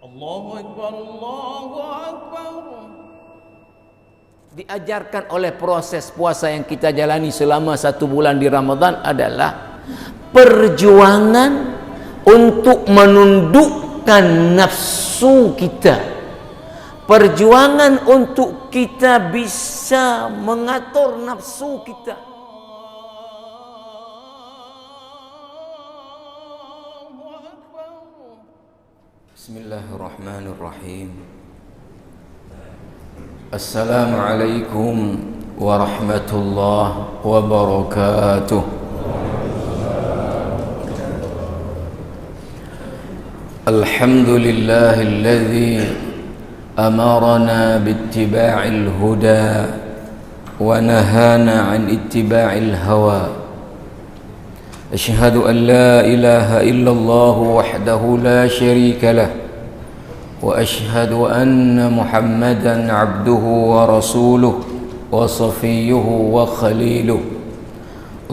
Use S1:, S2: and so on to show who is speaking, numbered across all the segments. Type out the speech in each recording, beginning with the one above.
S1: Allahu Akbar, Allahu Akbar.
S2: Diajarkan oleh proses puasa yang kita jalani selama 1 bulan di Ramadan adalah perjuangan untuk menundukkan nafsu kita, perjuangan untuk kita bisa mengatur nafsu kita. Bismillahirrahmanirrahim. Assalamualaikum warahmatullahi wabarakatuh. Alhamdulillahilladzi amarna biittiba'il huda wa nahana 'an ittiba'il hawa. Asyhadu an la ilaha illallah wahdahu la syarika lah wa asyhadu anna Muhammadan 'abduhu wa rasuluh wa safiyyuhu wa khaliluh.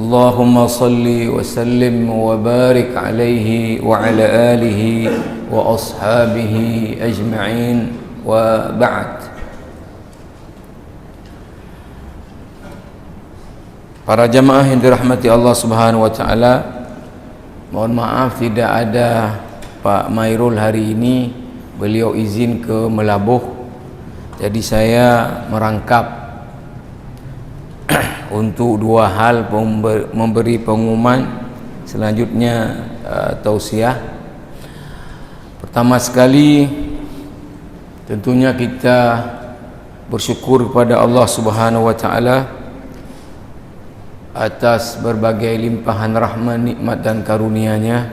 S2: Allahumma salli wa sallim wa barik alaihi wa ala alihi wa ashabihi ajma'in wa ba'd. Para jamaah yang dirahmati Allah Subhanahu wa taala, mohon maaf tidak ada Pak Mairul hari ini, beliau izin ke Melabuh. Jadi saya merangkap untuk 2 hal, memberi pengumuman, selanjutnya tausiah. Pertama sekali tentunya kita bersyukur kepada Allah Subhanahu wa taala atas berbagai limpahan rahmat, nikmat dan karunia-Nya,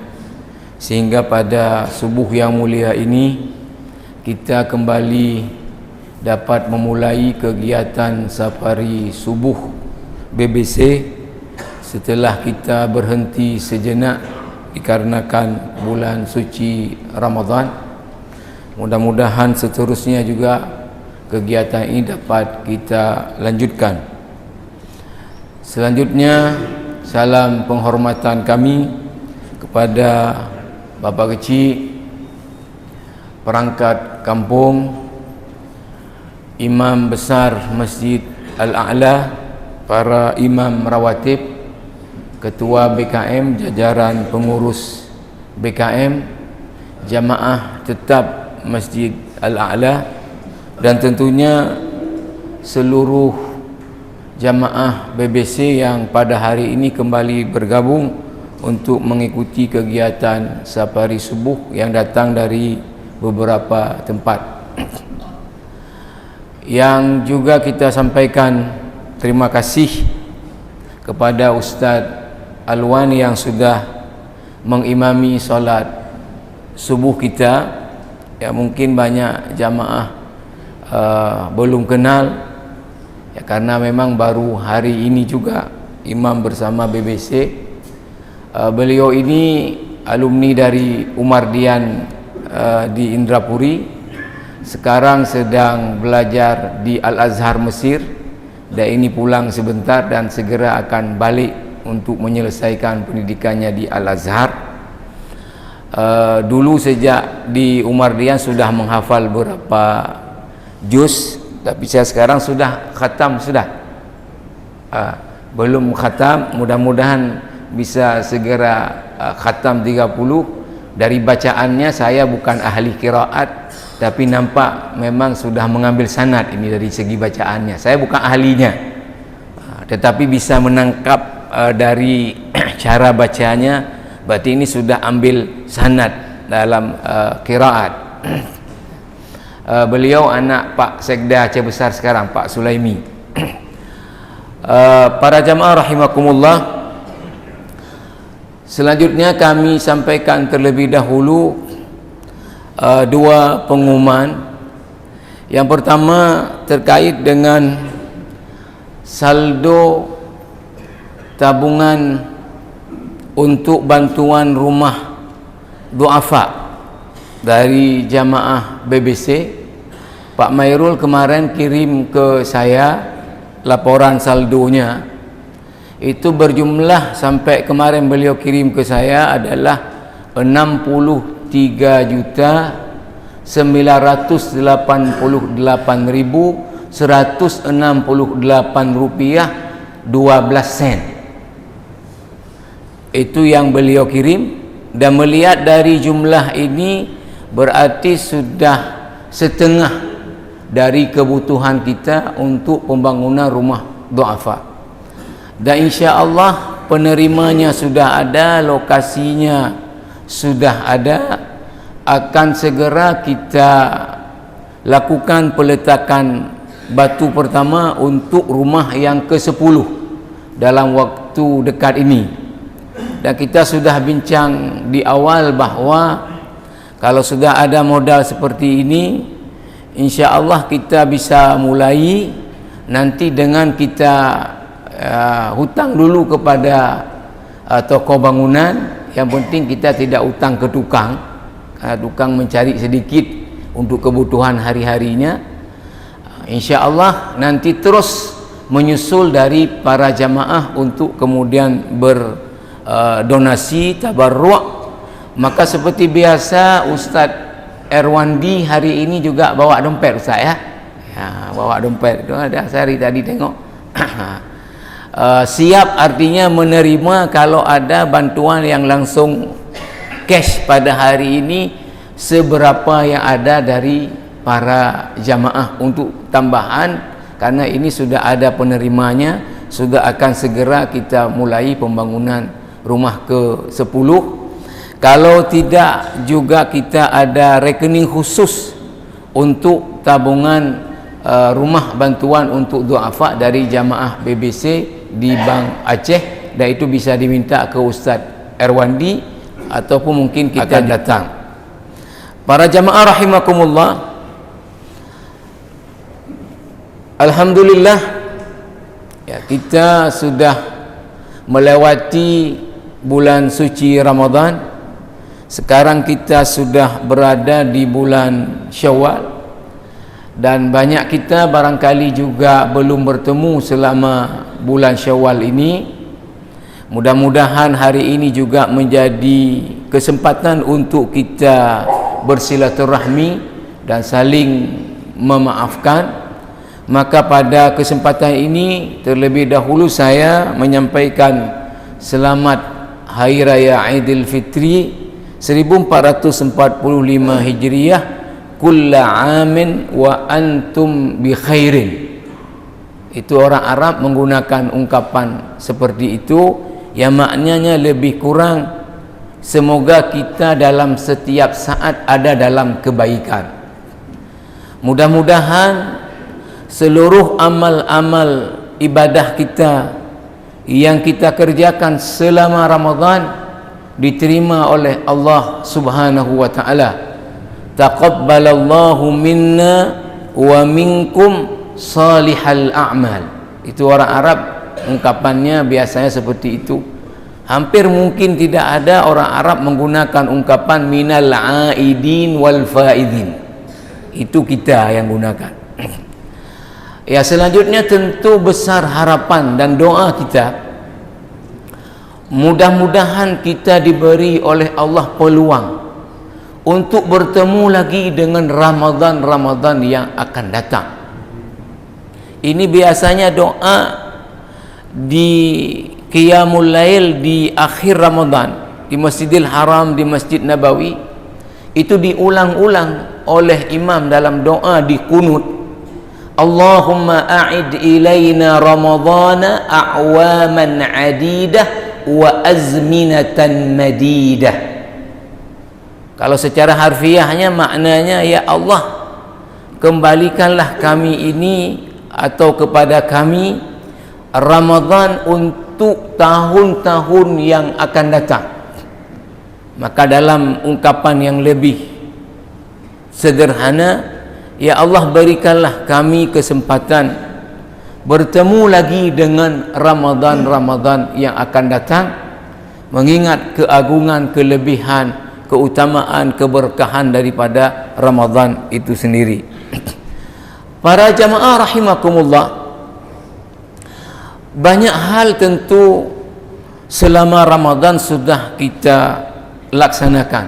S2: sehingga pada subuh yang mulia ini kita kembali dapat memulai kegiatan safari subuh BBC setelah kita berhenti sejenak dikarenakan bulan suci Ramadan. Mudah-mudahan seterusnya juga kegiatan ini dapat kita lanjutkan. Selanjutnya, salam penghormatan kami kepada Bapak Kecil perangkat kampung, Imam Besar Masjid Al-A'la, para imam rawatib, ketua BKM, jajaran pengurus BKM, jamaah tetap Masjid Al-A'la, dan tentunya seluruh jamaah BBC yang pada hari ini kembali bergabung untuk mengikuti kegiatan safari subuh yang datang dari beberapa tempat. Yang juga kita sampaikan terima kasih kepada Ustaz Alwani yang sudah mengimami solat subuh kita. Ya, mungkin banyak jamaah belum kenal, ya, karena memang baru hari ini juga imam bersama BBC. Beliau ini alumni dari Umardian di Indrapuri, sekarang sedang belajar di Al-Azhar Mesir, dan ini pulang sebentar dan segera akan balik untuk menyelesaikan pendidikannya di Al-Azhar. Dulu sejak di Umardian sudah menghafal beberapa juz, tapi saya sekarang sudah khatam sudah. Belum khatam, mudah-mudahan bisa segera khatam 30. Dari bacaannya saya bukan ahli qiraat, tapi nampak memang sudah mengambil sanad ini dari segi bacaannya. Saya bukan ahlinya, tetapi bisa menangkap dari cara bacanya, berarti ini sudah ambil sanad dalam qiraat. Beliau anak Pak Sekda Aceh Besar sekarang, Pak Sulaimi. Para jamaah rahimakumullah, selanjutnya kami sampaikan terlebih dahulu 2 pengumuman. Yang pertama terkait dengan saldo tabungan untuk bantuan rumah duafa dari jamaah BBC. Pak Mairul kemarin kirim ke saya laporan saldonya, itu berjumlah sampai kemarin beliau kirim ke saya adalah 63 988.168 rupiah 12 sen. Itu yang beliau kirim, dan melihat dari jumlah ini berarti sudah setengah dari kebutuhan kita untuk pembangunan rumah du'afa. Dan insya Allah penerimanya sudah ada, lokasinya sudah ada. Akan segera kita lakukan peletakan batu pertama untuk rumah yang ke-10 dalam waktu dekat ini. Dan kita sudah bincang di awal bahawa kalau sudah ada modal seperti ini, insya Allah kita bisa mulai nanti dengan kita hutang dulu kepada toko bangunan. Yang penting kita tidak hutang ke tukang, tukang mencari sedikit untuk kebutuhan hari-harinya. Insya Allah nanti terus menyusul dari para jamaah untuk kemudian berdonasi tabarruk. Maka seperti biasa Ustadz Erwandi hari ini juga bawa dompet Ustaz ya. Bawa dompet itu ada sehari tadi tengok. Siap artinya menerima kalau ada bantuan yang langsung cash pada hari ini, seberapa yang ada dari para jamaah untuk tambahan, karena ini sudah ada penerimanya. Sudah akan segera kita mulai pembangunan rumah ke-10. Kalau tidak juga kita ada rekening khusus untuk tabungan rumah bantuan untuk du'afa dari jamaah BBC di Bank Aceh, dan itu bisa diminta ke Ustadz Erwandi ataupun mungkin kita akan datang. Para jamaah rahimakumullah, alhamdulillah ya, kita sudah melewati bulan suci Ramadan. Sekarang kita sudah berada di bulan Syawal, dan banyak kita barangkali juga belum bertemu selama bulan Syawal ini. Mudah-mudahan hari ini juga menjadi kesempatan untuk kita bersilaturahmi dan saling memaafkan. Maka pada kesempatan ini terlebih dahulu saya menyampaikan selamat Hari Raya Aidil Fitri 1445 Hijriah, kulla amin wa antum bi khairin. Itu orang Arab menggunakan ungkapan seperti itu, yang maknanya lebih kurang semoga kita dalam setiap saat ada dalam kebaikan. Mudah-mudahan seluruh amal-amal ibadah kita yang kita kerjakan selama Ramadan diterima oleh Allah Subhanahu wa taala. Taqabbalallahu minna wa minkum salihal a'mal. Itu orang Arab ungkapannya biasanya seperti itu. Hampir mungkin tidak ada orang Arab menggunakan ungkapan minal aidin wal faidin. Itu kita yang gunakan. Ya, selanjutnya tentu besar harapan dan doa kita, mudah-mudahan kita diberi oleh Allah peluang untuk bertemu lagi dengan Ramadan yang akan datang. Ini biasanya doa di Qiyamul Lail di akhir Ramadan di Masjidil Haram, di Masjid Nabawi, itu diulang-ulang oleh imam dalam doa di kunut. Allahumma a'id ilaina Ramadana a'waman adidah wa azminatan madidah. Kalau secara harfiahnya maknanya, ya Allah, kembalikanlah kami ini atau kepada kami Ramadan untuk tahun-tahun yang akan datang. Maka dalam ungkapan yang lebih sederhana, ya Allah, berikanlah kami kesempatan bertemu lagi dengan Ramadan yang akan datang, mengingat keagungan, kelebihan, keutamaan, keberkahan daripada Ramadan itu sendiri. Para jamaah rahimakumullah, banyak hal tentu selama Ramadan sudah kita laksanakan.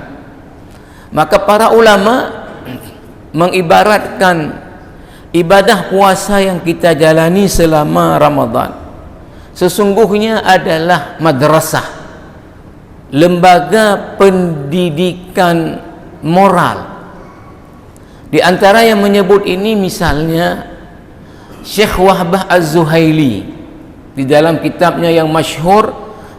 S2: Maka para ulama mengibaratkan ibadah puasa yang kita jalani selama Ramadan sesungguhnya adalah madrasah, lembaga pendidikan moral. Di antara yang menyebut ini misalnya Syekh Wahbah Az-Zuhaili di dalam kitabnya yang masyhur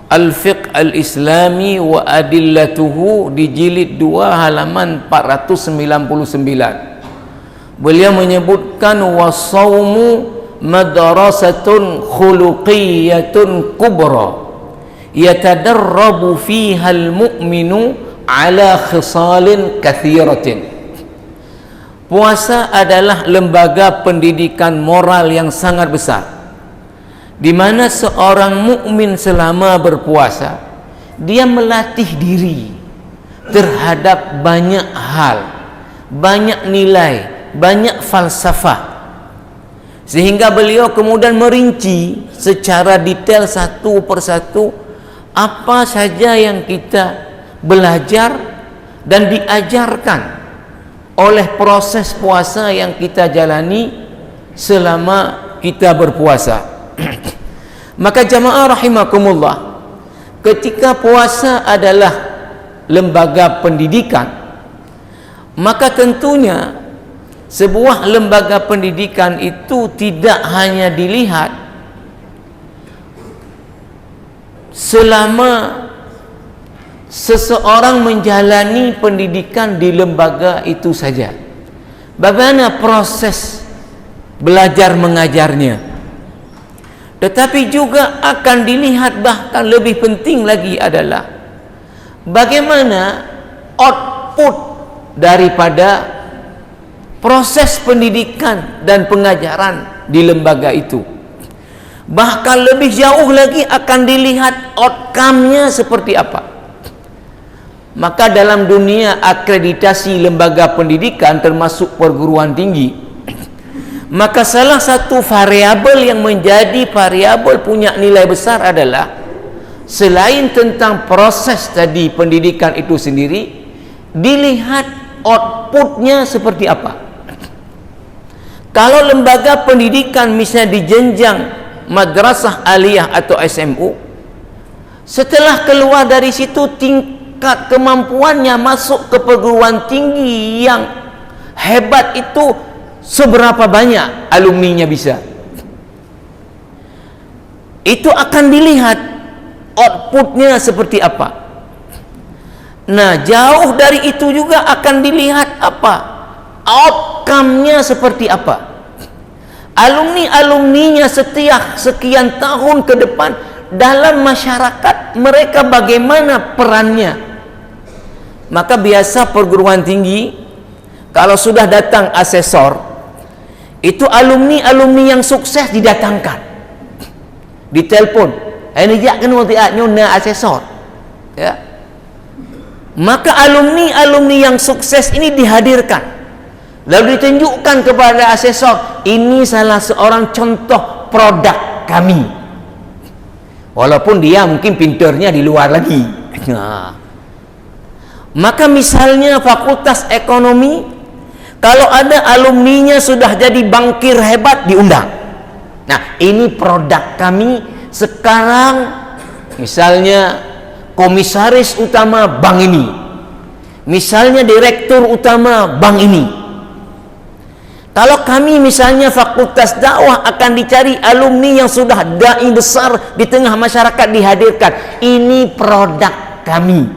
S2: Al-Fiqh Al-Islami wa Adillatuhu di jilid 2 halaman 499. Beliau menyebutkan wasaumu madrasatun khuluqiyyatun kubra yatadarrabu fiha al-mu'minu ala khisalin kathiratin. Puasa adalah lembaga pendidikan moral yang sangat besar, di mana seorang mukmin selama berpuasa dia melatih diri terhadap banyak hal, banyak nilai, banyak falsafah, sehingga beliau kemudian merinci secara detail satu persatu apa saja yang kita belajar dan diajarkan oleh proses puasa yang kita jalani selama kita berpuasa. Maka jamaah rahimakumullah, ketika puasa adalah lembaga pendidikan, maka tentunya sebuah lembaga pendidikan itu tidak hanya dilihat selama seseorang menjalani pendidikan di lembaga itu saja, bagaimana proses belajar mengajarnya, tetapi juga akan dilihat, bahkan lebih penting lagi adalah bagaimana output daripada proses pendidikan dan pengajaran di lembaga itu. Bahkan lebih jauh lagi akan dilihat outcome-nya seperti apa. Maka dalam dunia akreditasi lembaga pendidikan termasuk perguruan tinggi, maka salah satu variabel yang menjadi variabel punya nilai besar adalah selain tentang proses tadi pendidikan itu sendiri, dilihat outputnya seperti apa. Kalau lembaga pendidikan misalnya di jenjang madrasah aliyah atau SMU, setelah keluar dari situ tingkat kemampuannya masuk ke perguruan tinggi yang hebat itu seberapa banyak alumninya bisa, itu akan dilihat outputnya seperti apa. Nah, jauh dari itu juga akan dilihat apa outcome-nya seperti apa. Alumni-alumninya setiap sekian tahun ke depan dalam masyarakat, mereka bagaimana perannya. Maka biasa perguruan tinggi kalau sudah datang asesor, itu alumni-alumni yang sukses didatangkan, ditelepon, ini jak kena nyona asesor, ya. Maka alumni-alumni yang sukses ini dihadirkan, lalu ditunjukkan kepada asesor, ini salah seorang contoh produk kami, walaupun dia mungkin pinternya di luar lagi. Nah, maka misalnya fakultas ekonomi, kalau ada alumninya sudah jadi bankir hebat, diundang. Nah, ini produk kami sekarang, misalnya komisaris utama bank ini, misalnya direktur utama bank ini. Kalau kami misalnya fakultas dakwah, akan dicari alumni yang sudah dai besar di tengah masyarakat, dihadirkan. Ini produk kami,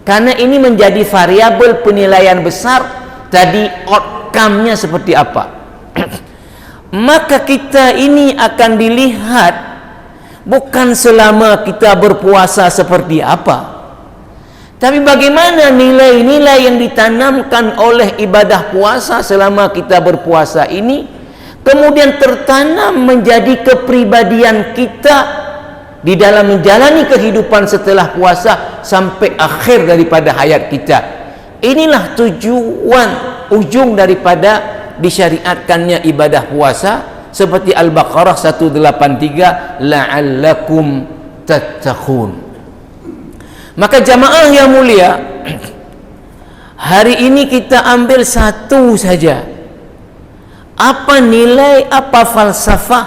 S2: karena ini menjadi variabel penilaian besar tadi, outcome-nya seperti apa. Maka kita ini akan dilihat bukan selama kita berpuasa seperti apa, tapi bagaimana nilai-nilai yang ditanamkan oleh ibadah puasa selama kita berpuasa ini kemudian tertanam menjadi kepribadian kita di dalam menjalani kehidupan setelah puasa sampai akhir daripada hayat kita. Inilah tujuan ujung daripada disyariatkannya ibadah puasa, seperti Al-Baqarah 183, la'allakum tattaqun. Maka jamaah yang mulia, Hari ini kita ambil satu saja. Apa nilai, apa falsafah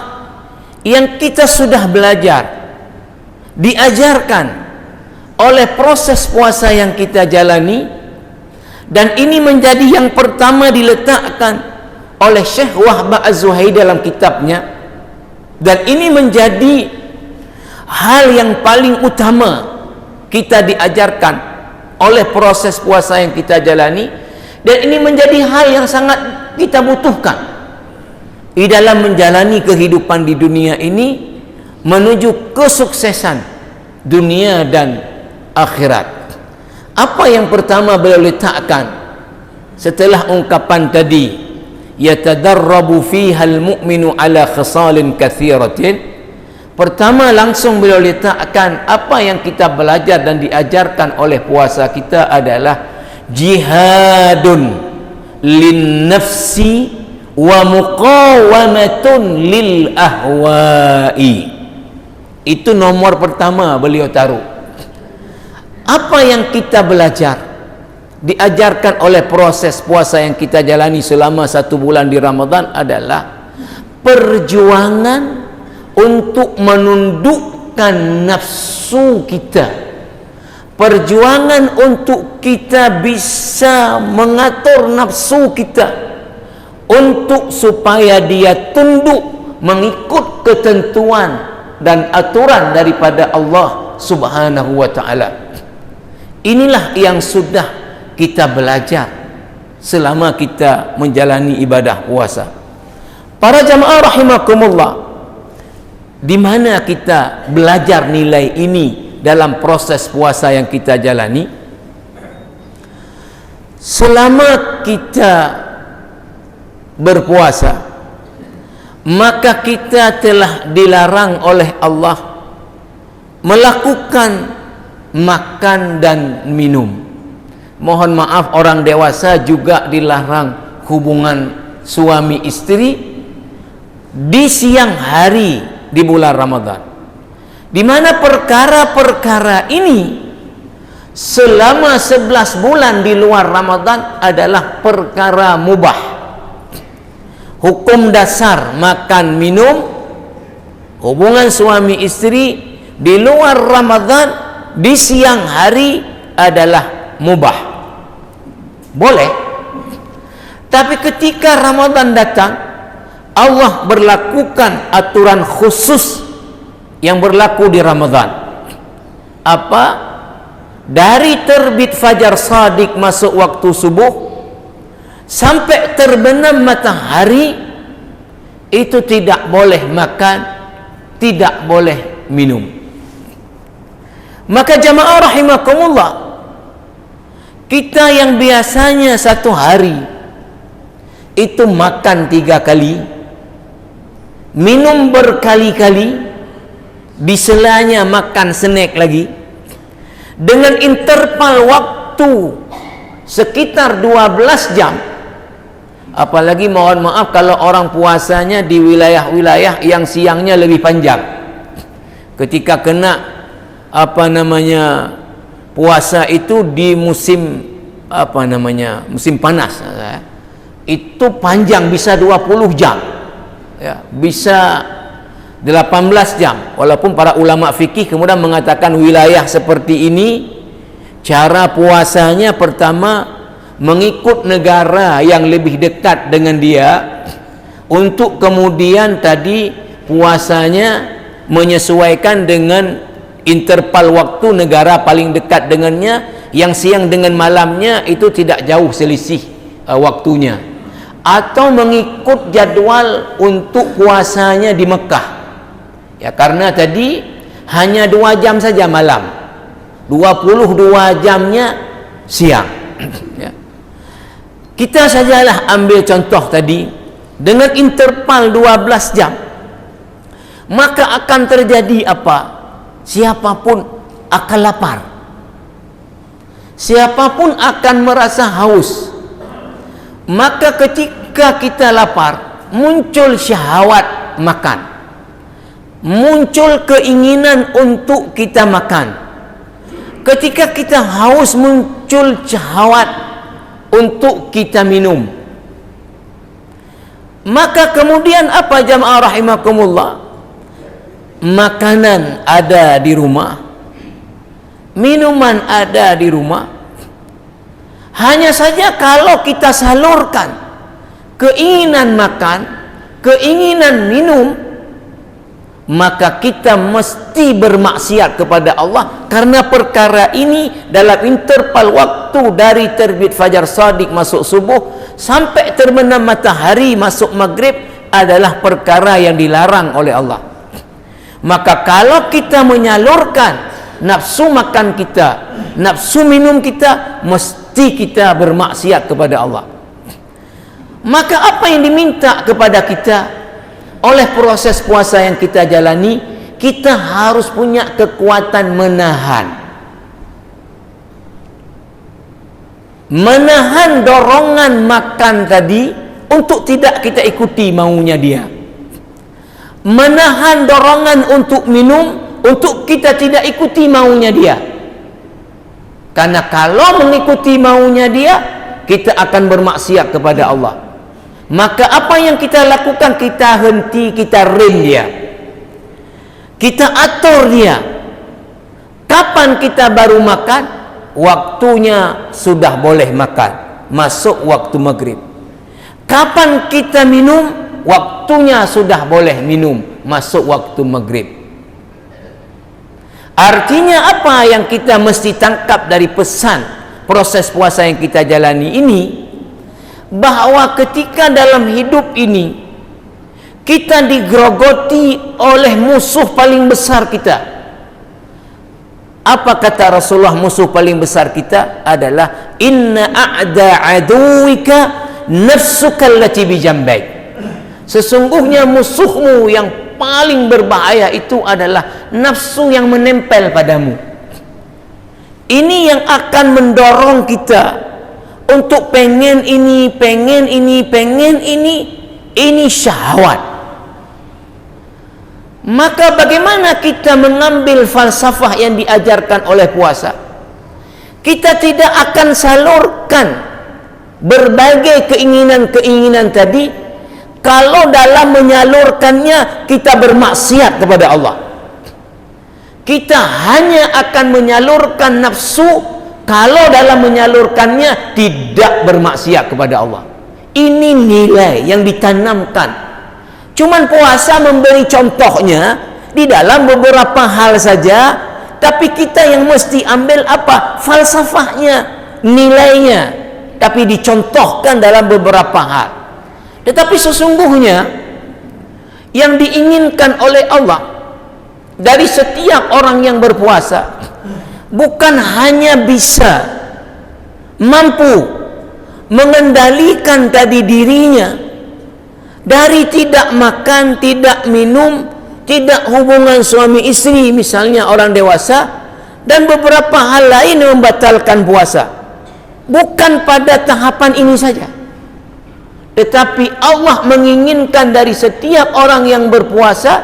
S2: yang kita sudah belajar, diajarkan oleh proses puasa yang kita jalani, dan ini menjadi yang pertama diletakkan oleh Syekh Wahbah Az-Zuhaili dalam kitabnya, dan ini menjadi hal yang paling utama kita diajarkan oleh proses puasa yang kita jalani, dan ini menjadi hal yang sangat kita butuhkan di dalam menjalani kehidupan di dunia ini menuju kesuksesan dunia dan akhirat. Apa yang pertama beliau letakkan setelah ungkapan tadi, yatadarrabu fiha al-mu'minu ala khisalin katsiratin, pertama langsung beliau letakkan apa yang kita belajar dan diajarkan oleh puasa kita adalah jihadun lin nafsi wa muqawamatun lil ahwa'i. Itu nomor pertama beliau taruh. Apa yang kita belajar, diajarkan oleh proses puasa yang kita jalani selama 1 bulan di Ramadan adalah perjuangan untuk menundukkan nafsu kita, perjuangan untuk kita bisa mengatur nafsu kita untuk supaya dia tunduk mengikut ketentuan dan aturan daripada Allah Subhanahu wa ta'ala. Inilah yang sudah kita belajar selama kita menjalani ibadah puasa. Para jamaah rahimakumullah, di mana kita belajar nilai ini dalam proses puasa yang kita jalani? Selama kita berpuasa, maka kita telah dilarang oleh Allah melakukan makan dan minum. Mohon maaf, orang dewasa juga dilarang hubungan suami istri di siang hari di bulan Ramadan, di mana perkara-perkara ini selama 11 bulan di luar Ramadan adalah perkara mubah. Hukum dasar makan minum, hubungan suami istri di luar Ramadan di siang hari adalah mubah, boleh. Tapi ketika Ramadan datang, Allah berlakukan aturan khusus yang berlaku di Ramadan. Apa? Dari terbit fajar shadiq masuk waktu subuh sampai terbenam matahari, itu tidak boleh makan, tidak boleh minum. Maka jamaah rahimakumullah, kita yang biasanya 1 hari itu makan 3 kali, minum berkali-kali, di selanya makan snack lagi, dengan interval waktu sekitar 12 jam. Apalagi mohon maaf kalau orang puasanya di wilayah-wilayah yang siangnya lebih panjang. Ketika kena puasa itu di musim musim panas, itu panjang, bisa 20 jam ya, bisa 18 jam. Walaupun para ulama fikih kemudian mengatakan wilayah seperti ini cara puasanya pertama mengikut negara yang lebih dekat dengan dia, untuk kemudian tadi puasanya menyesuaikan dengan interval waktu negara paling dekat dengannya, yang siang dengan malamnya itu tidak jauh selisih waktunya, atau mengikut jadwal untuk puasanya di Mekah ya, karena tadi hanya 2 jam saja malam, 22 jamnya siang ya. Kita sajalah ambil contoh tadi dengan interval 12 jam, maka akan terjadi apa? Siapapun akan lapar, siapapun akan merasa haus. Maka ketika kita lapar, muncul syahwat makan, muncul keinginan untuk kita makan. Ketika kita haus, muncul syahwat untuk kita minum. Maka kemudian apa jamaah rahimakumullah? Makanan ada di rumah, minuman ada di rumah. Hanya saja kalau kita salurkan keinginan makan, keinginan minum, maka kita mesti bermaksiat kepada Allah, karena perkara ini dalam interval waktu dari terbit fajar shadiq masuk subuh sampai terbenam matahari masuk maghrib adalah perkara yang dilarang oleh Allah. Maka kalau kita menyalurkan nafsu makan kita, nafsu minum kita, mesti kita bermaksiat kepada Allah. Maka apa yang diminta kepada kita oleh proses puasa yang kita jalani? Kita harus punya kekuatan menahan dorongan makan tadi untuk tidak kita ikuti maunya dia, menahan dorongan untuk minum untuk kita tidak ikuti maunya dia. Karena kalau mengikuti maunya dia, kita akan bermaksiat kepada Allah. Maka apa yang kita lakukan? Kita henti, kita rem dia, kita atur dia. Kapan kita baru makan? Waktunya sudah boleh makan, masuk waktu maghrib. Kapan kita minum? Waktunya sudah boleh minum, masuk waktu maghrib. Artinya apa yang kita mesti tangkap dari pesan proses puasa yang kita jalani ini? Bahwa ketika dalam hidup ini kita digerogoti oleh musuh paling besar kita. Apa kata Rasulullah musuh paling besar kita? Adalah inna a'da aduwika nafsuka allati bijambaik. Sesungguhnya musuhmu yang paling berbahaya itu adalah nafsu yang menempel padamu. Ini yang akan mendorong kita untuk pengen ini, pengen ini, pengen ini. Ini syahwat. Maka bagaimana kita mengambil falsafah yang diajarkan oleh puasa? Kita tidak akan salurkan berbagai keinginan-keinginan tadi kalau dalam menyalurkannya kita bermaksiat kepada Allah. Kita hanya akan menyalurkan nafsu kalau dalam menyalurkannya tidak bermaksiat kepada Allah. Ini nilai yang ditanamkan. Cuman puasa memberi contohnya di dalam beberapa hal saja, tapi kita yang mesti ambil apa? Falsafahnya, nilainya, tapi dicontohkan dalam beberapa hal. Tetapi sesungguhnya yang diinginkan oleh Allah dari setiap orang yang berpuasa bukan hanya bisa mampu mengendalikan tadi dirinya dari tidak makan, tidak minum, tidak hubungan suami istri misalnya orang dewasa, dan beberapa hal lain yang membatalkan puasa. Bukan pada tahapan ini saja, tetapi Allah menginginkan dari setiap orang yang berpuasa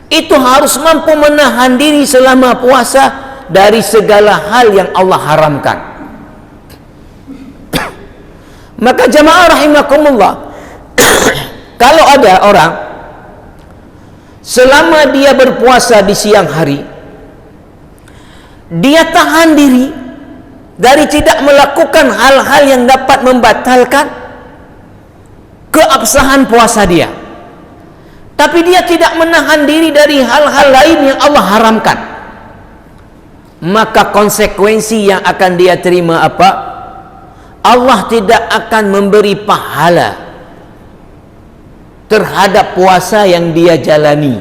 S2: itu harus mampu menahan diri selama puasa dari segala hal yang Allah haramkan. Maka jamaah rahimakumullah, kalau ada orang selama dia berpuasa di siang hari, dia tahan diri dari tidak melakukan hal-hal yang dapat membatalkan keabsahan puasa dia, tapi dia tidak menahan diri dari hal-hal lain yang Allah haramkan, maka konsekuensi yang akan dia terima apa? Allah tidak akan memberi pahala terhadap puasa yang dia jalani.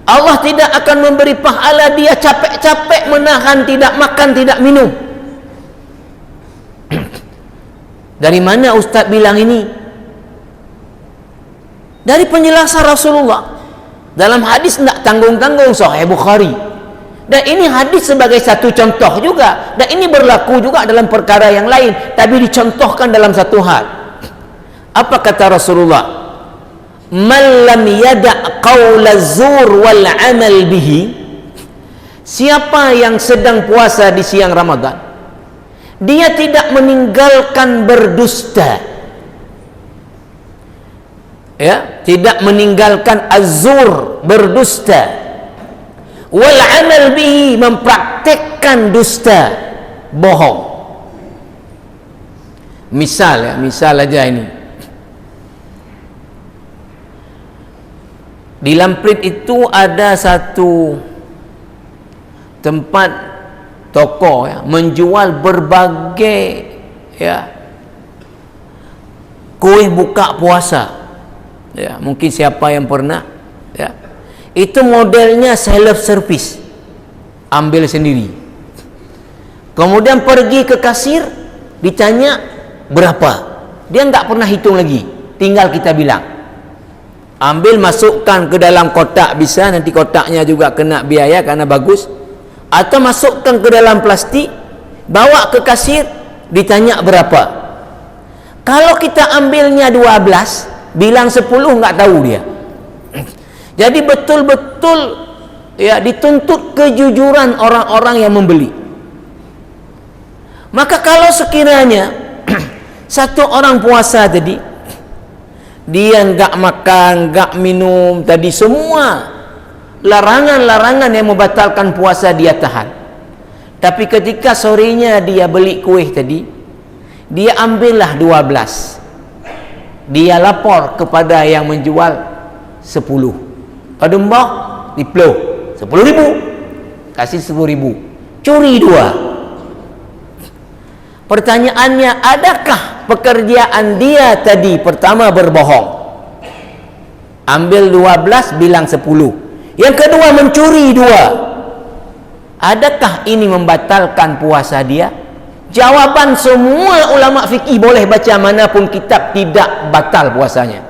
S2: Allah tidak akan memberi pahala dia capek-capek menahan tidak makan, tidak minum. Dari mana Ustaz bilang ini? Dari penjelasan Rasulullah dalam hadis tidak tanggung-tanggung Sahih Bukhari. Dan ini hadis sebagai satu contoh juga, dan ini berlaku juga dalam perkara yang lain, tapi dicontohkan dalam satu hal. Apa kata Rasulullah? Man lam yada' qawla zur wal amal bihi. Siapa yang sedang puasa di siang Ramadan, dia tidak meninggalkan berdusta, ya, tidak meninggalkan azur, berdusta, wal amal bihi, mempraktekkan dusta, bohong. Misal, ya, misal aja ini, di Lamprit itu ada satu tempat toko, ya, menjual berbagai, ya, kuih buka puasa, ya, mungkin siapa yang pernah, ya, itu modelnya self service, ambil sendiri, kemudian pergi ke kasir, ditanya berapa, dia nggak pernah hitung lagi, tinggal kita bilang, ambil, masukkan ke dalam kotak, bisa, nanti kotaknya juga kena biaya karena bagus, atau masukkan ke dalam plastik, bawa ke kasir, ditanya berapa. Kalau kita ambilnya 12, bilang 10, nggak tahu dia. Jadi betul-betul, ya, dituntut kejujuran orang-orang yang membeli. Maka kalau sekiranya satu orang puasa tadi, dia nggak makan, nggak minum, tadi semua larangan-larangan yang membatalkan puasa dia tahan, tapi ketika sorenya dia beli kuih tadi, dia ambillah 12, dia lapor kepada yang menjual 10, ada mbak diplo 10.000, kasih 10.000, curi 2. Pertanyaannya, adakah pekerjaan dia tadi pertama berbohong, ambil 12 bilang 10, yang kedua mencuri 2, adakah ini membatalkan puasa dia? Jawaban semua ulama fikih, boleh baca manapun kitab, tidak batal puasanya.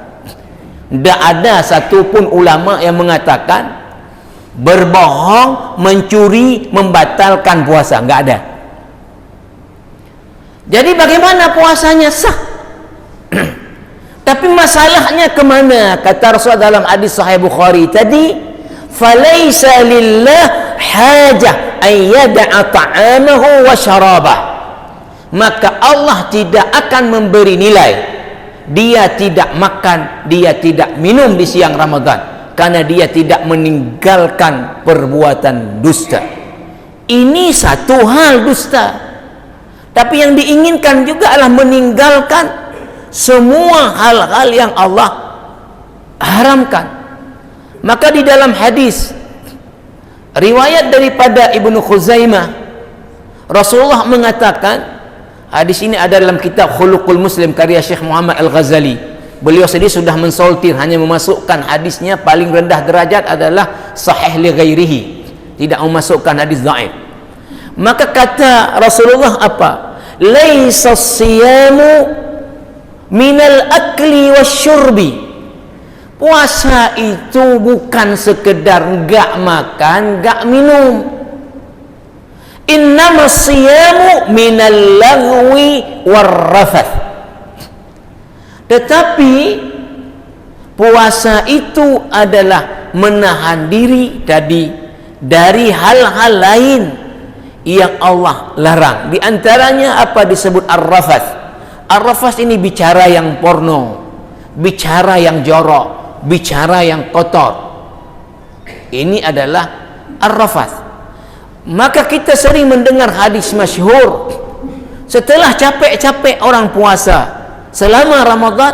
S2: Tidak ada satupun ulama yang mengatakan berbohong, mencuri membatalkan puasa, nggak ada. Jadi bagaimana puasanya sah? Tapi masalahnya kemana? Kata Rasulullah dalam hadis Sahih Bukhari tadi, "Falaysa lillah hajah an yada'a ta'amahu wa syarabah." Maka Allah tidak akan memberi nilai, dia tidak makan, dia tidak minum di siang Ramadan, karena dia tidak meninggalkan perbuatan dusta. Ini satu hal dusta, tapi yang diinginkan juga adalah meninggalkan semua hal-hal yang Allah haramkan. Maka di dalam hadis riwayat daripada Ibnu Khuzaimah, Rasulullah mengatakan, hadis ini ada dalam kitab Khuluqul Muslim karya Syekh Muhammad Al-Ghazali. Beliau sendiri sudah mensortir, hanya memasukkan hadisnya paling rendah derajat adalah sahih li ghairihi, tidak memasukkan hadis dhaif. Maka kata Rasulullah apa? Laisa siyamu minal akli wasyurbi. Puasa itu bukan sekedar enggak makan, enggak minum. Innamas siyamu minal lagwi warrafath. Tetapi puasa itu adalah menahan diri dari hal-hal lain yang Allah larang. Di antaranya apa disebut ar-rafath. Ar-rafath ini bicara yang porno, bicara yang jorok, bicara yang kotor. Ini adalah ar-rafath. Maka kita sering mendengar hadis masyhur, setelah capek-capek orang puasa selama Ramadan,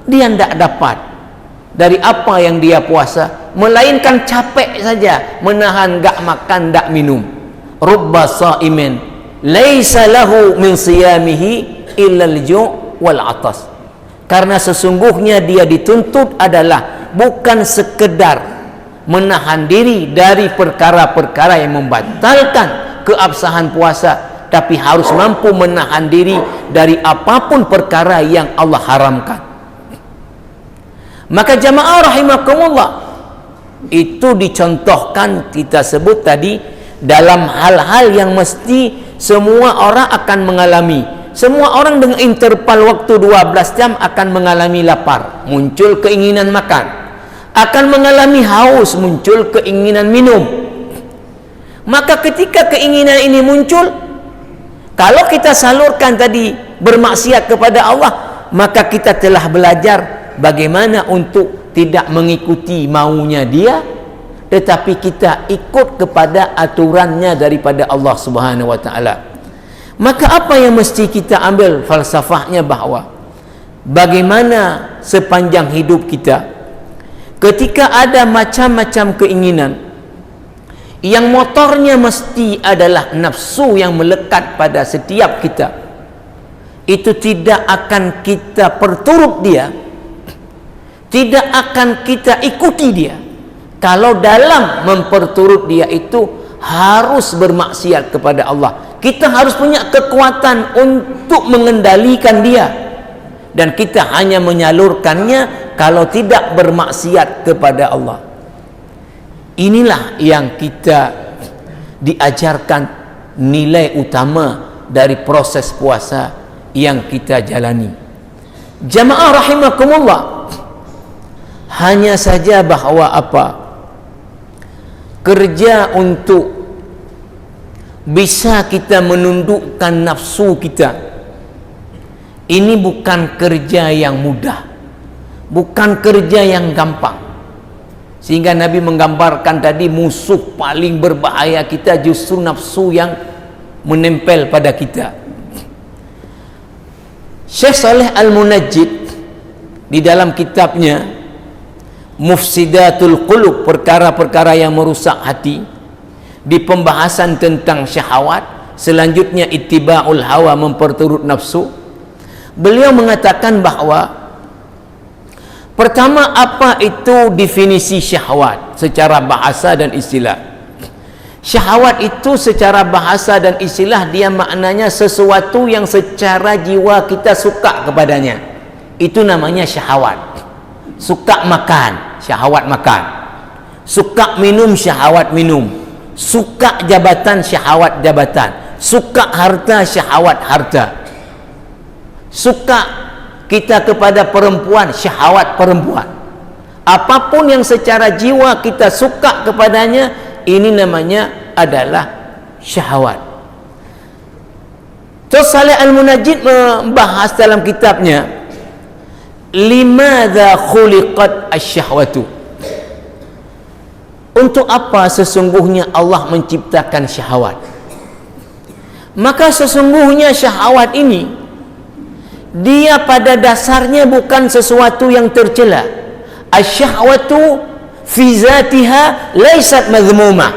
S2: dia tidak dapat dari apa yang dia puasa, melainkan capek saja, menahan, enggak makan, enggak minum. Rubba sa'imin laisa lahu min siyamihi illa al-ju' wal 'atas. Karena sesungguhnya dia dituntut adalah bukan sekedar menahan diri dari perkara-perkara yang membatalkan keabsahan puasa, tapi harus mampu menahan diri dari apapun perkara yang Allah haramkan. Maka jamaah rahimakumullah, itu dicontohkan, kita sebut tadi, dalam hal-hal yang mesti semua orang akan mengalami. Semua orang dengan interval waktu 12 jam akan mengalami lapar, muncul keinginan makan, akan mengalami haus, muncul keinginan minum. Maka ketika keinginan ini muncul, Kalau kita salurkan tadi bermaksiat kepada Allah, maka kita telah belajar bagaimana untuk tidak mengikuti maunya dia, tetapi kita ikut kepada aturannya daripada Allah Subhanahu wa taala. Maka apa yang mesti kita ambil falsafahnya, bahwa bagaimana sepanjang hidup kita ketika ada macam-macam keinginan yang motornya mesti adalah nafsu yang melekat pada setiap kita, itu tidak akan kita perturut dia, tidak akan kita ikuti dia, kalau dalam memperturut dia itu harus bermaksiat kepada Allah. Kita harus punya kekuatan untuk mengendalikan dia, dan kita hanya menyalurkannya kalau tidak bermaksiat kepada Allah. Inilah yang kita diajarkan nilai utama dari proses puasa yang kita jalani. Jamaah rahimakumullah, hanya saja bahwa kerja untuk bisa kita menundukkan nafsu kita, ini bukan kerja yang mudah, bukan kerja yang gampang. Sehingga Nabi menggambarkan tadi, musuh paling berbahaya kita justru nafsu yang menempel pada kita. Syekh Saleh Al-Munajjid di dalam kitabnya Mufsidatul Qulub, perkara-perkara yang merusak hati, di pembahasan tentang syahwat, selanjutnya ittiba'ul hawa, memperturut nafsu, beliau mengatakan bahwa pertama, apa itu definisi syahwat secara bahasa dan istilah? Syahwat itu secara bahasa dan istilah dia maknanya sesuatu yang secara jiwa kita suka kepadanya, itu namanya syahwat. Suka makan, syahwat makan. Suka minum, syahwat minum. Suka jabatan, syahwat jabatan. Suka harta, syahwat harta. Suka kita kepada perempuan, syahwat perempuan. Apapun yang secara jiwa kita suka kepadanya, ini namanya adalah syahwat. Terus Saleh Al-Munajjid membahas dalam kitabnya limadza khuliqat asy-syahwatu, untuk apa sesungguhnya Allah menciptakan syahwat. Maka sesungguhnya syahwat ini dia pada dasarnya bukan sesuatu yang tercela. Asy-syahwatu fi zatiha laysat madhmumah,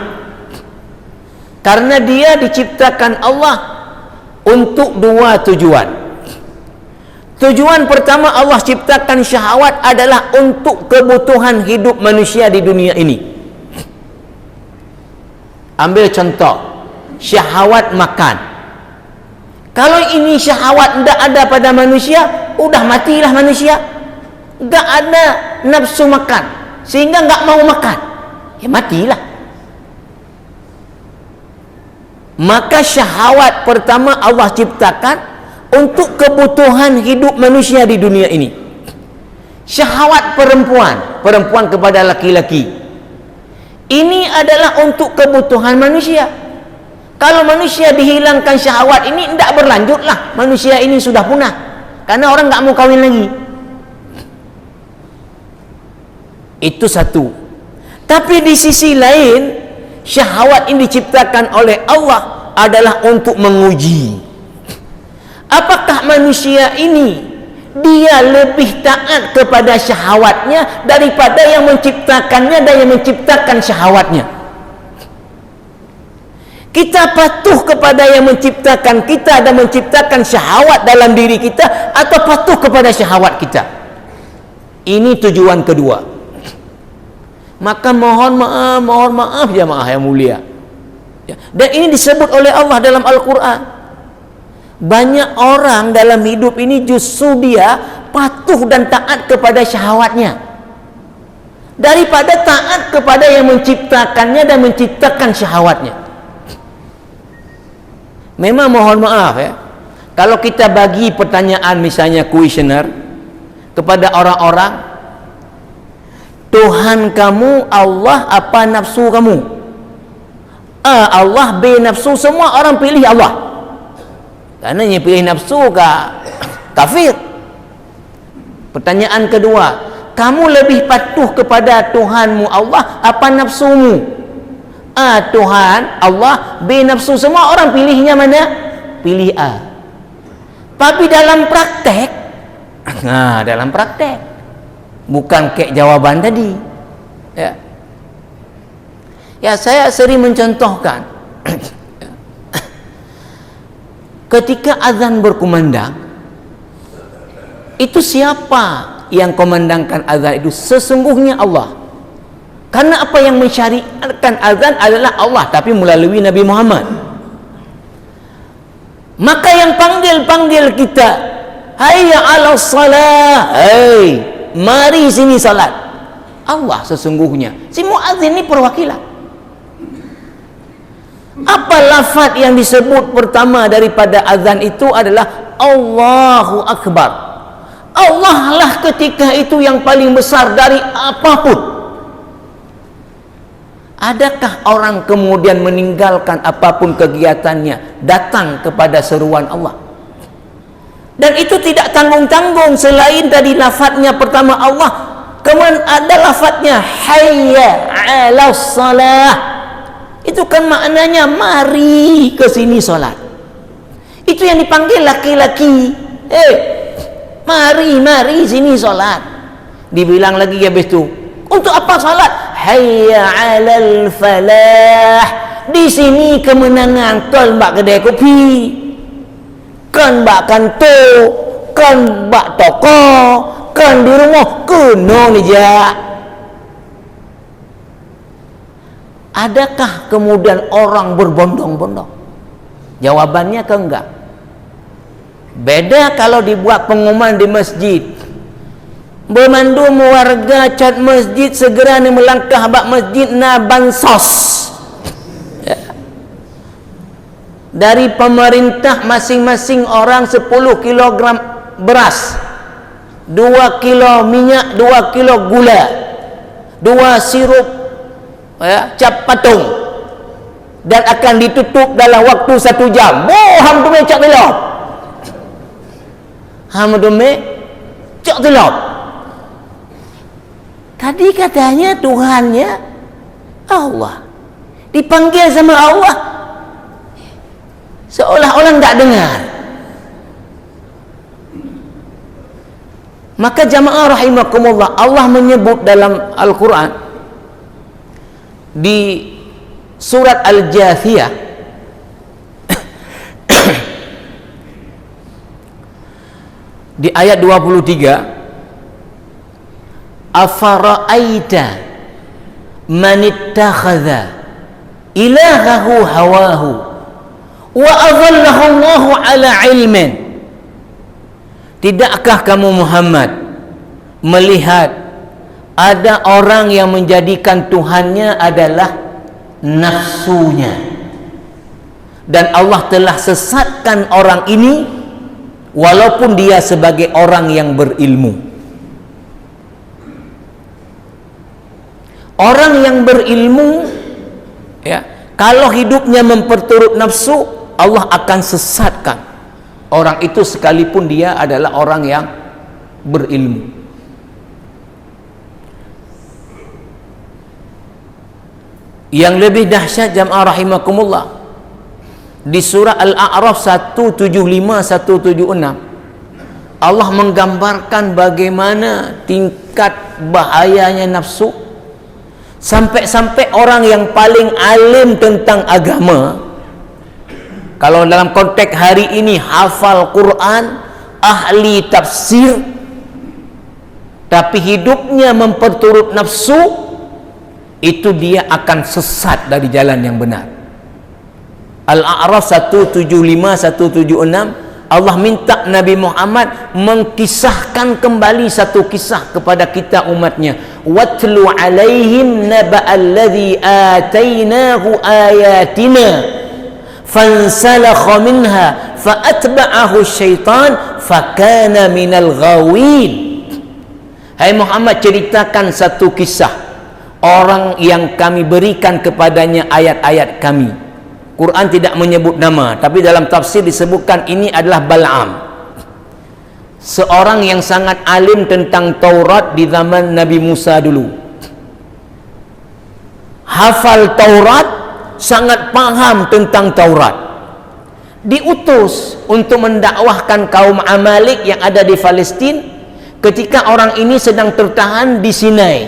S2: karena dia diciptakan Allah untuk dua tujuan. Tujuan pertama Allah ciptakan syahwat adalah untuk kebutuhan hidup manusia di dunia ini. Ambil contoh, syahwat makan. Kalau ini syahwat tidak ada pada manusia, udah matilah manusia. Tidak ada nafsu makan, sehingga nggak mau makan, ya matilah. Maka syahwat pertama Allah ciptakan untuk kebutuhan hidup manusia di dunia ini. Syahwat perempuan kepada laki-laki, ini adalah untuk kebutuhan manusia. Kalau manusia dihilangkan syahwat ini, tidak berlanjutlah, manusia ini sudah punah, karena orang nggak mau kawin lagi. Itu satu. Tapi di sisi lain, syahwat ini diciptakan oleh Allah adalah untuk menguji apakah manusia ini dia lebih taat kepada syahwatnya daripada yang menciptakannya dan yang menciptakan syahwatnya. Kita patuh kepada yang menciptakan kita dan menciptakan syahwat dalam diri kita, atau patuh kepada syahwat kita? Ini tujuan kedua. Maka mohon maaf jamaah yang mulia, dan ini disebut oleh Allah dalam Al-Quran. Banyak orang dalam hidup ini justru dia patuh dan taat kepada syahwatnya daripada taat kepada yang menciptakannya dan menciptakan syahwatnya. Memang mohon maaf ya, kalau kita bagi pertanyaan misalnya kuesioner kepada orang-orang, Tuhan kamu Allah apa nafsu kamu? A Allah, B nafsu, semua orang pilih Allah. Kerana dia pilih nafsu ke kafir. Pertanyaan kedua, kamu lebih patuh kepada Tuhanmu Allah apa nafsumu? A. Tuhan Allah, B. nafsu. Semua orang pilihnya mana? Pilih A. Tapi dalam praktek, dalam praktek, bukan kayak jawaban tadi. Ya, saya sering mencontohkan. Ketika azan berkumandang, itu siapa yang komandangkan azan itu? Sesungguhnya Allah. Karena apa yang mensyariatkan azan adalah Allah, tapi melalui Nabi Muhammad. Maka yang panggil kita, hayya 'alas salah, hey, mari sini salat, Allah sesungguhnya. Si muadzin ini perwakilan. Apa lafaz yang disebut pertama daripada azan itu adalah Allahu Akbar. Allah lah ketika itu yang paling besar dari apapun. Adakah orang kemudian meninggalkan apapun kegiatannya datang kepada seruan Allah? Dan itu tidak tanggung-tanggung. Selain tadi lafadznya pertama Allah, kemudian ada lafadznya hayya 'alas salah. Itu kan maknanya mari ke sini solat. Itu yang dipanggil laki-laki. Mari sini solat. Dibilang lagi habis itu, untuk apa salat? Hayya 'alal falah. Di sini kemenangan. Kan bak kedai kopi, kan bak kantor, kan bak toko, kan di rumah kena ni je. Adakah kemudian orang berbondong-bondong? Jawabannya ke enggak. Beda kalau dibuat pengumuman di masjid. Bermandum warga cat masjid segera ni melangkah bak masjid na bansos. Dari pemerintah masing-masing orang 10 kilogram beras, 2 kilo minyak, 2 kilo gula, 2 sirup cap patung, dan akan ditutup dalam waktu 1 jam. Ham tu cak telop. Ham tu cak telop. Tadi katanya Tuhannya Allah, dipanggil sama Allah, seolah-olah tak dengar. Maka jamaah rahimakumullah, Allah menyebut dalam Al-Quran di surat Al-Jathiyah di ayat 23, afara'aita man ittakhadha ilahahu hawahu wa adhallahu Allahu ala ilmin. Tidakkah kamu Muhammad melihat ada orang yang menjadikan Tuhannya adalah nafsunya, dan Allah telah sesatkan orang ini walaupun dia sebagai orang yang berilmu. Orang yang berilmu, kalau hidupnya memperturut nafsu, Allah akan sesatkan orang itu sekalipun dia adalah orang yang berilmu. Yang lebih dahsyat jamaah rahimakumullah, di surah Al-A'raf 175-176 Allah menggambarkan bagaimana tingkat bahayanya nafsu, sampai-sampai orang yang paling alim tentang agama, kalau dalam konteks hari ini hafal Quran, ahli tafsir, tapi hidupnya memperturut nafsu, itu dia akan sesat dari jalan yang benar. Al-A'raf 175-176 Allah minta Nabi Muhammad mengkisahkan kembali satu kisah kepada kita umatnya. Watlu alaihim naba'alladhi atainahu ayatina fansalakha minha fa'atba'ahu syaitan fakana minal ghawin. Hai Muhammad, ceritakan satu kisah orang yang kami berikan kepadanya ayat-ayat kami, Quran tidak menyebut nama, tapi dalam tafsir disebutkan ini adalah Bal'am, seorang yang sangat alim tentang Taurat di zaman Nabi Musa dulu. Hafal Taurat, sangat paham tentang Taurat. Diutus untuk mendakwahkan kaum Amalek yang ada di Palestin ketika orang ini sedang tertahan di Sinai.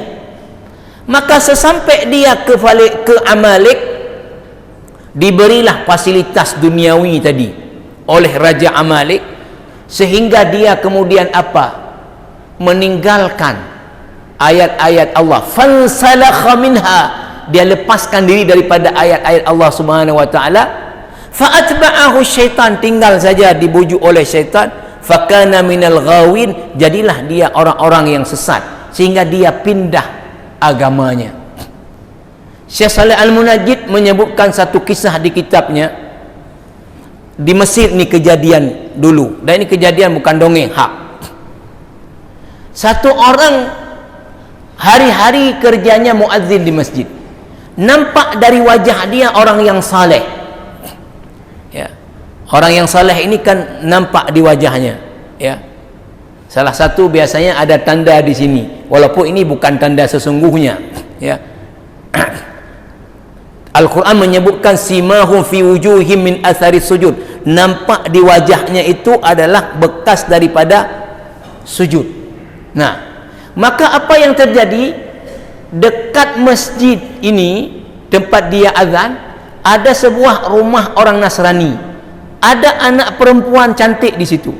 S2: Maka sesampai dia ke Amalek, diberilah fasilitas duniawi tadi oleh Raja Amalek, sehingga dia kemudian apa? Meninggalkan ayat-ayat Allah. Fansalakha minha, dia lepaskan diri daripada ayat-ayat Allah Subhanahu wa taala. Fa'atba'ahu syaitan, tinggal saja dibujuk oleh syaitan. Fakana minal ghawin, jadilah dia orang-orang yang sesat, sehingga dia pindah agamanya. Syekh Saleh Al-Munajjid menyebutkan satu kisah di kitabnya. Di Mesir ni kejadian dulu, dan ini kejadian bukan dongeng, hak. Satu orang hari-hari kerjanya muazzin di masjid. Nampak dari wajah dia orang yang saleh. Ya. Orang yang saleh ini kan nampak di wajahnya, ya. Salah satu biasanya ada tanda di sini, walaupun ini bukan tanda sesungguhnya, ya. Al-Quran menyebutkan simahum fi wujuhim min athari sujud, nampak di wajahnya itu adalah bekas daripada sujud. Nah, maka apa yang terjadi dekat masjid ini, tempat dia azan, ada sebuah rumah orang Nasrani, ada anak perempuan cantik di situ.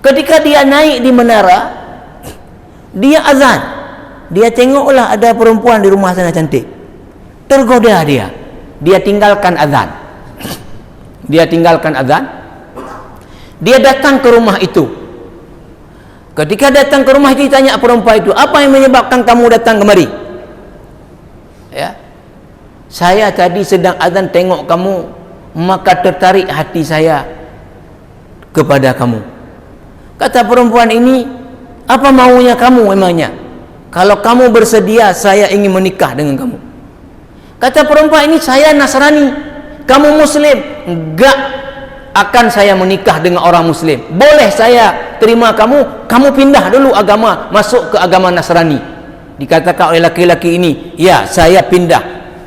S2: Ketika dia naik di menara, dia azan, dia tengoklah ada perempuan di rumah sana cantik. Tergoda dia tinggalkan azan. Dia tinggalkan azan. Dia datang ke rumah itu. Ketika datang ke rumah itu, ditanya perempuan itu, apa yang menyebabkan kamu datang kemari? Ya, saya tadi sedang azan tengok kamu, maka tertarik hati saya kepada kamu. Kata perempuan ini, apa maunya kamu memangnya? Kalau kamu bersedia, saya ingin menikah dengan kamu. Kata perempuan ini, saya Nasrani, kamu Muslim. Enggak akan saya menikah dengan orang Muslim. Boleh saya terima kamu, kamu pindah dulu agama, masuk ke agama Nasrani. Dikatakan oleh laki-laki ini, ya, saya pindah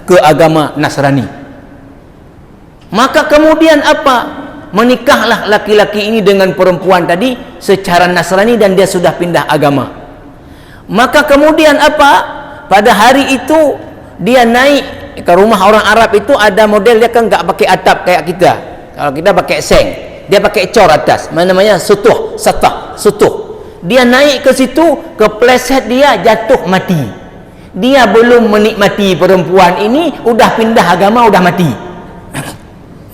S2: ke agama Nasrani. Maka kemudian apa? Menikahlah laki-laki ini dengan perempuan tadi secara Nasrani, dan dia sudah pindah agama. Maka kemudian apa? Pada hari itu dia naik ke rumah orang Arab itu, ada model dia kan enggak pakai atap kayak kita. Kalau kita pakai seng, dia pakai cor atas. Mana namanya? Sutuh, satah, sutuh. Dia naik ke situ, kepleset dia, jatuh mati. Dia belum menikmati perempuan ini, udah pindah agama, udah mati.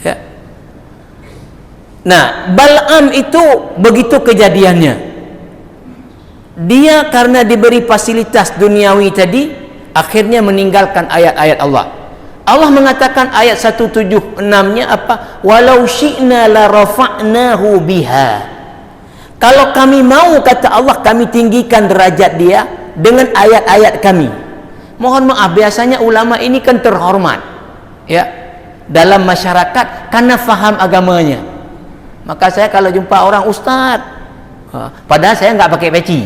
S2: Ya. Nah, Bal'am itu begitu kejadiannya. Dia karena diberi fasilitas duniawi tadi, akhirnya meninggalkan ayat-ayat Allah. Allah mengatakan ayat 176-nya apa? Walau syi'na la rafa'nahu biha. Kalau kami mau, kata Allah, kami tinggikan derajat dia dengan ayat-ayat kami. Mohon maaf, biasanya ulama ini kan terhormat, ya, dalam masyarakat karena faham agamanya. Maka saya kalau jumpa orang ustaz, padahal saya nggak pakai peci,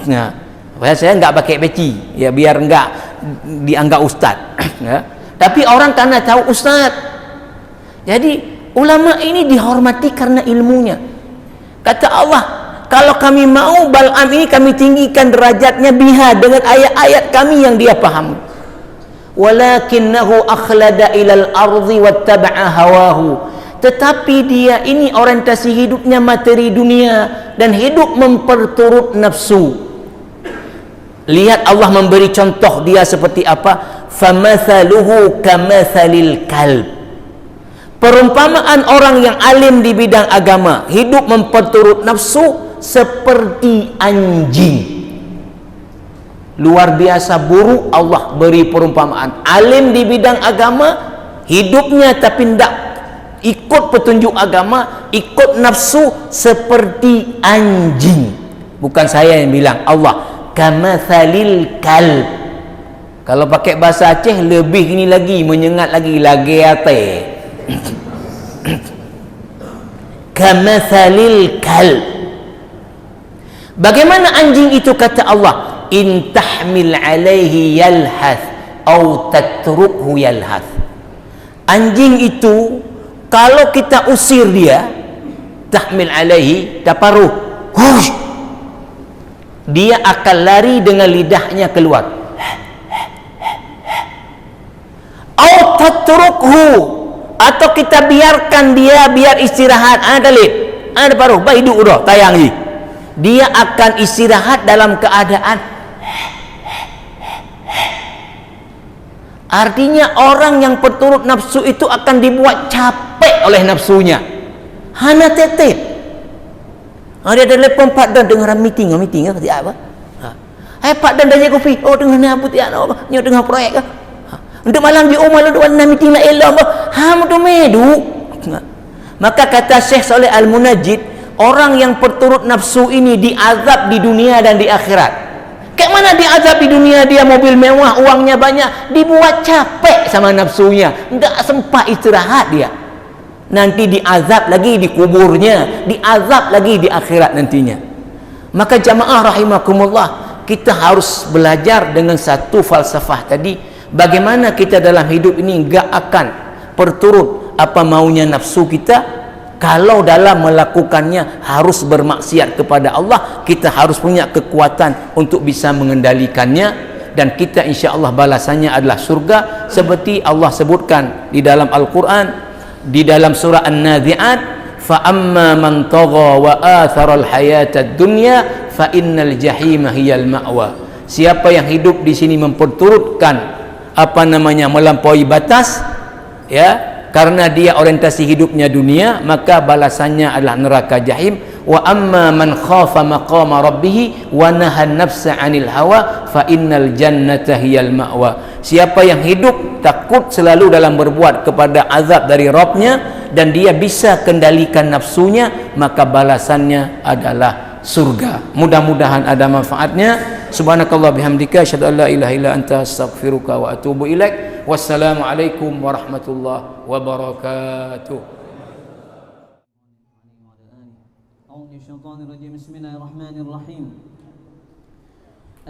S2: nah, padahal saya nggak pakai peci, ya biar nggak dianggap ustaz, ya. Tapi orang karena tahu ustaz, jadi ulama ini dihormati karena ilmunya. Kata Allah, kalau kami mau Bal'am ini kami tinggikan derajatnya biha, dengan ayat-ayat kami yang dia paham. Walakinnahu akhlada ilal ardi wattaba'a hawahu. Tetapi dia ini orientasi hidupnya materi dunia dan hidup memperturut nafsu. Lihat Allah memberi contoh dia seperti apa? Famathaluhu kamathalil kalb. Perumpamaan orang yang alim di bidang agama, hidup memperturut nafsu, seperti anjing. Luar biasa buruk Allah beri perumpamaan. Alim di bidang agama, hidupnya tapi tidak ikut petunjuk agama, ikut nafsu, seperti anjing. Bukan saya yang bilang, Allah. Kamathalil kalb. Kalau pakai bahasa Aceh lebih ini lagi, menyengat lagi, lageate. Kamathalil kalb. Bagaimana anjing itu kata Allah? In tahmil alaihi yalhath au tatrukhu yalhath. Anjing itu kalau kita usir dia, tahmil alaihi, taparuh, hush, dia akan lari dengan lidahnya keluar. Au tatrukhu, atau kita biarkan dia biar istirahat. Ada lid, ada paruh, baik hidup dah, tayangi. Dia akan istirahat dalam keadaan. Artinya orang yang berturut nafsu itu akan dibuat capek oleh nafsunya. Hana tetep. Ada telefon Pak Dan dengar meeting apa ti apa? Pak Dan dah jaga kopi. Oh dengar ni apa ti apa? Nyo dengar proyek ke? Untuk malam di rumah lu ada meeting la elah apa? Tu medu. Maka kata Syekh Saleh Al-Munajjid, orang yang berturut nafsu ini diazab di dunia dan di akhirat. Kayak mana diazab di dunia? Dia mobil mewah, uangnya banyak, dibuat capek sama nafsunya, enggak sempat istirahat dia. Nanti diazab lagi di kuburnya, diazab lagi di akhirat nantinya. Maka jamaah rahimakumullah, kita harus belajar dengan satu falsafah tadi, bagaimana kita dalam hidup ini enggak akan berturut apa maunya nafsu kita. Kalau dalam melakukannya harus bermaksiat kepada Allah, kita harus punya kekuatan untuk bisa mengendalikannya, dan kita insya-Allah balasannya adalah surga seperti Allah sebutkan di dalam Al-Quran, di dalam surah An-Nazi'at, fa amma man tagha wa athara al-hayata ad-dunya fa innal jahima hiyal ma'wa. Siapa yang hidup di sini memperturutkan melampaui batas, ya, karena dia orientasi hidupnya dunia, maka balasannya adalah neraka jahim. Wa amma man khafa maqama rabbih wa nahan nafsa 'anil hawa fa innal jannata hiyal ma'wa. Siapa yang hidup takut selalu dalam berbuat kepada azab dari Rabbnya dan dia bisa kendalikan nafsunya, maka balasannya adalah surga. Mudah-mudahan ada manfaatnya. Subhanakallah bihamdika asyhadu an la ilaha illa anta astaghfiruka wa atubu ilaik. Wassalamualaikum warahmatullahi wabarakatuh.
S1: Bismillahirrahmanirrahim.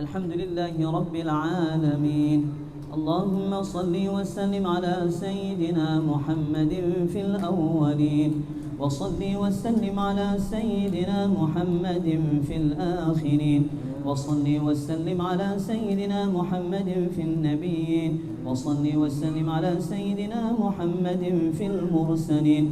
S1: Alhamdulillahi rabbil alamin. Allahumma salli wa sallim ala sayyidina Muhammadin fil awwalin. وصل وسلم على سيدنا محمد في الآخرين وصل وسلم على سيدنا محمد في النبيين وصل وسلم على سيدنا محمد في المرسلين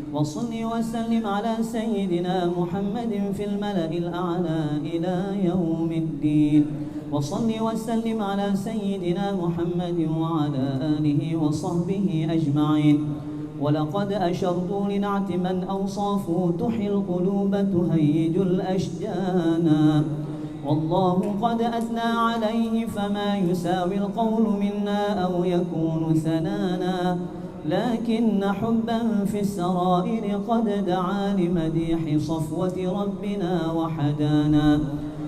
S1: وصل وسلم على سيدنا محمد في الملأ الأعلى إلى يوم الدين وصل وسلم على سيدنا محمد وعلى آله وصحبه أجمعين. ولقد أشرت لنعت من أوصافه تحيي القلوب تهيج الأشجان والله قد أثنى عليه فما يساوي القول منا أو يكون ثنانا لكن حبا في السرائر قد دعا لمديح صفوة ربنا وحدانا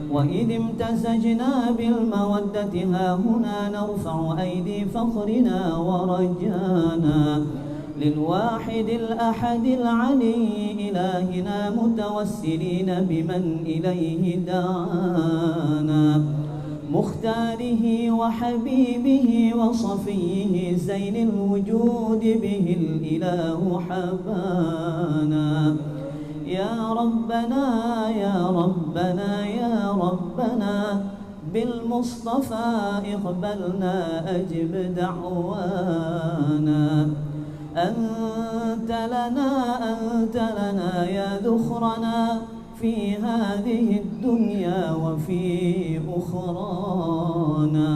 S1: وإذ امتزجنا بالمودة ها هنا نرفع أيدي فخرنا ورجانا للواحد الأحد العلي إلهنا متوسلين بمن إليه دعانا مختاره وحبيبه وصفيه زين الوجود به الإله حبانا يا ربنا يا ربنا يا ربنا بالمصطفى اقبلنا أجب دعوانا أنت لنا يا ذخرنا في هذه الدنيا وفي أخرانا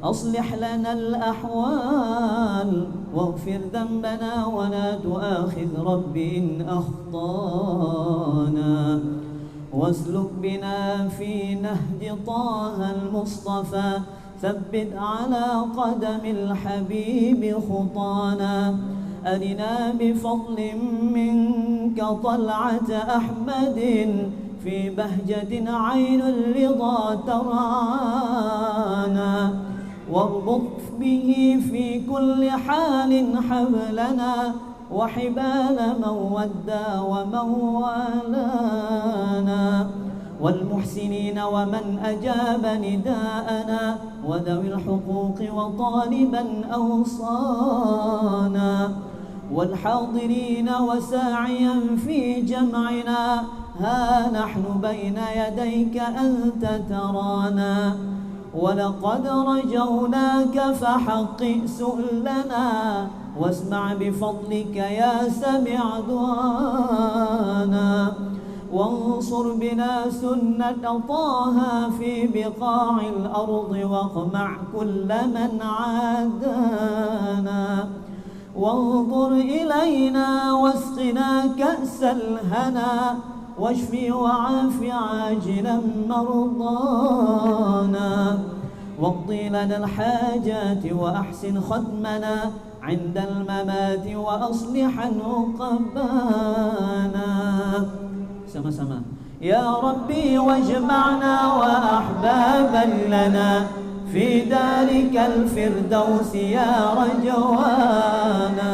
S1: أصلح لنا الأحوال واغفر ذنبنا ولا تؤاخذ رب إن أخطانا واسلك بنا في نهج طه المصطفى ثبت على قدم الحبيب خطانا أرنا بفضل منك طلعة أحمد في بهجة عين الرضا ترعانا واربط به في كل حال حبلنا وحبال من ودى ومن والانا والمحسنين ومن أجاب نداءنا وذوي الحقوق وطالبا أوصانا والحاضرين وساعيا في جمعنا ها نحن بين يديك أنت ترانا ولقد رجوناك فحقق سؤلنا واسمع بفضلك يا سميع دعانا وانصر بنا سنة طه في بقاع الأرض واقمع كل من عادانا وانظر إلينا واسقنا كأس الهنا واشف وعاف عاجلا مرضانا واقضي لنا الحاجات وأحسن ختمنا عند الممات وأصلح عقبانا. sama-sama. يا ربي واجمعنا وأحبابا لنا في دارك الفردوس يا رجوانا.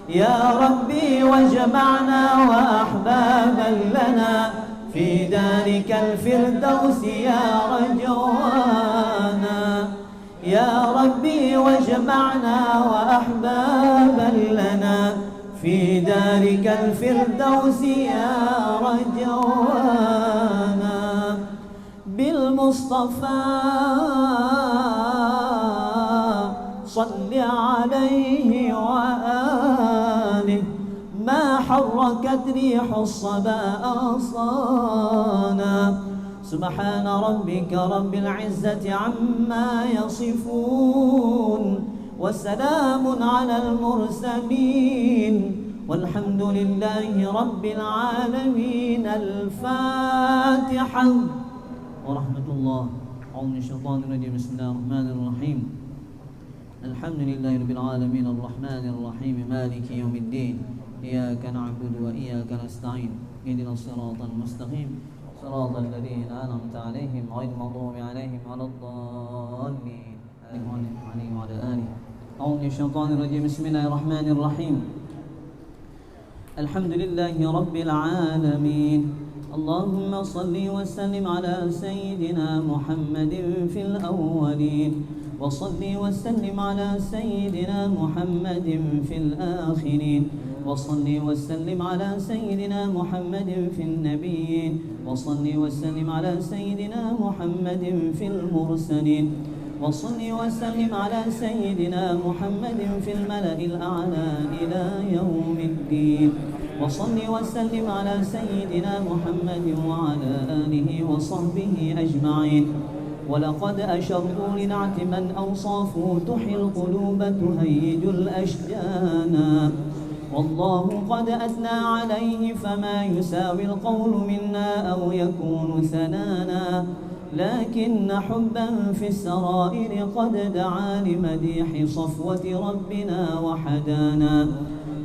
S1: يا ربي واجمعنا وأحبابا لنا في دارك الفردوس يا رجوانا. يا ربي واجمعنا وأحبابا لنا في دارك الفردوس يا رجوانا. بالمصطفى صل عليه وآله ما حركت ريح الصبا أغصانا. سبحان ربك رب العزة عما يصفون وسلام على المرسلين والحمد لله رب العالمين. الفاتحة ورحمة الله. أعوذ من الشيطان الرجيم. بسم الله الرحمن الرحيم. الحمد لله رب العالمين الرحمن الرحيم مالك يوم الدين. إياك نعبد وإياك نستعين. اهدنا الصراط المستقيم صراط الذين أنعمت عليهم غير المغضوب عليهم ولا الضالين. عليه وعلى آله. أعوذ من الشيطان الرجيم. بسم الله الرحمن الرحيم. الحمد لله رب العالمين. اللهم صل وسلم على سيدنا محمد في الأولين وصل وسلم على سيدنا محمد في الآخرين وصل وسلم على سيدنا محمد في النبيين وصل وسلم على سيدنا محمد في المرسلين وصل وسلم على سيدنا محمد في الملأ الأعلى إلى يوم الدين وصل وسلم على سيدنا محمد وعلى آله وصحبه أجمعين. ولقد أشروا لنعت من أوصافه تحيي القلوب تهيج الأشجانا. والله قد أثنى عليه فما يساوي القول منا أو يكون ثنانا. لكن حبا في السرائر قد دعا لمديح صفوة ربنا وحدانا.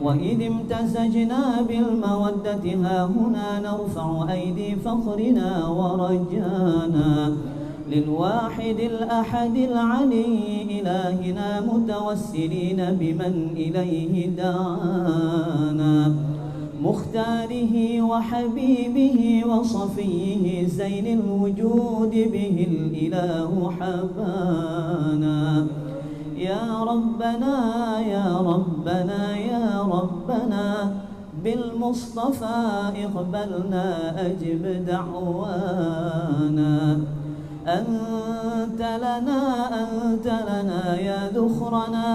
S1: وإذ امتزجنا بالمودة ها هنا نرفع أيدي فخرنا ورجانا للواحد الأحد العلي إلهنا متوسلين بمن إليه دعانا مختاره وحبيبه وصفيه زين الوجود به الإله حبانا. يا ربنا يا ربنا يا ربنا بالمصطفى اقبلنا أجب دعوانا. أنت لنا يا ذخرنا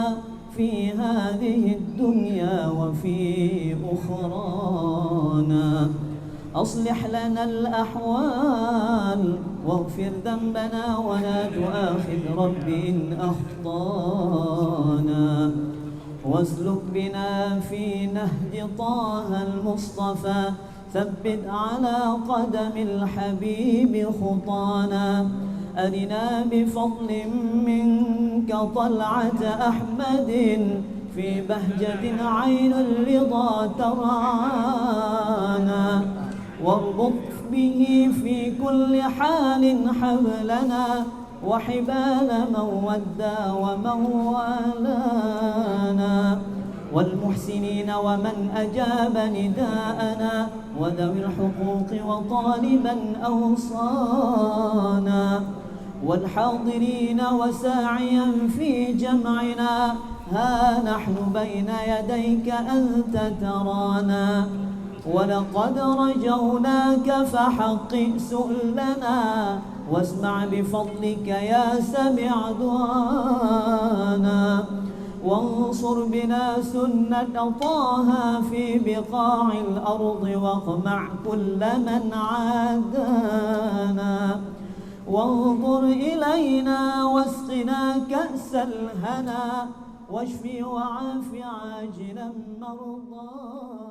S1: في هذه الدنيا وفي أخرانا. أصلح لنا الأحوال واغفر ذنبنا ولا تؤاخذ رب إن أخطانا. واسلك بنا في نهج طه المصطفى ثبت على قدم الحبيب خطانا. أرنا بفضل منك طلعة أحمد في بهجة عين الرضا ترعانا. واربط به في كل حال حبلنا وحبال من ودى ومن والانا. والمحسنين ومن أجاب نداءنا وذوي الحقوق وطالبا أوصانا والحاضرين وساعيا في جمعنا ها نحن بين يديك أنت ترانا ولقد رجوناك فحقق سؤلنا واسمع بفضلك يا سميع دعانا وانصر بنا سنة طه في بقاع الأرض واقمع كل من عادانا وانظر إلينا واسقنا كأس الهنا واشف وعاف عاجلا مرضانا